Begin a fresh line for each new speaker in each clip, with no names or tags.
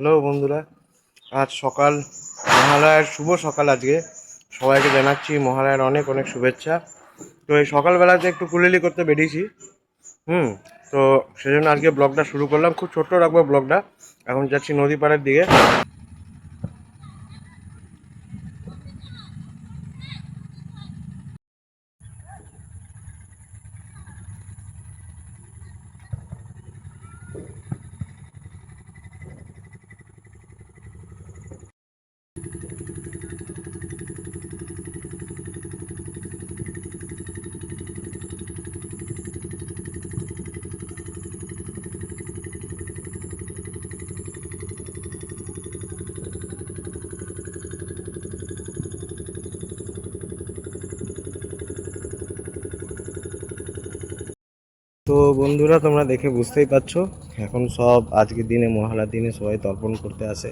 Hello বন্ধুরা, আজ সকাল মহালয়ার শুভ সকাল। আজকে সবাইকে জানাচ্ছি মহালয়ার অনেক অনেক শুভেচ্ছা। তো এই সকালবেলাতে একটু কুলিলি করতে বেরিয়েছি। তো সেজন্য আজকে ব্লগটা শুরু করলাম, খুব ছোট্ট রাখবো ব্লগটা। এখন যাচ্ছি নদী পাড়ের দিকে। তো বন্ধুরা, তোমরা দেখে বুঝতেই পারছো, এখন সব আজকের দিনে মহালয়ার দিনে সবাই তর্পণ করতে আসে।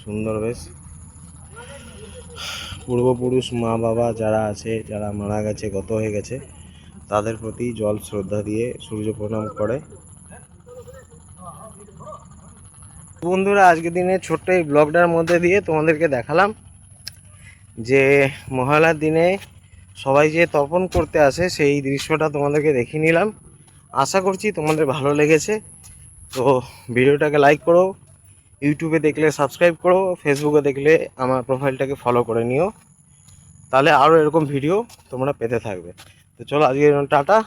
সুন্দর বেশ। পূর্বপুরুষ মা বাবা যারা আছে, যারা মারা গেছে, গত হয়ে গেছে, তাদের প্রতি জল শ্রদ্ধা দিয়ে সূর্য প্রণাম করে। বন্ধুরা, আজকের দিনে ছোট্ট এই ব্লগটার মধ্যে দিয়ে তোমাদেরকে দেখালাম যে মহালয়ার দিনে সবাই যে তর্পণ করতে আসে সেই দৃশ্যটা তোমাদেরকে দেখিয়ে নিলাম। আশা করছি তোমাদের ভালো লেগেছে। তো ভিডিওটাকে লাইক করো, ইউটিউবে দেখলে সাবস্ক্রাইব করো, ফেসবুকে দেখলে আমার প্রোফাইলটাকে ফলো করে নিও, তাহলে আরও এরকম ভিডিও তোমরা পেতে থাকবে। তো চলো আজকে টাটা।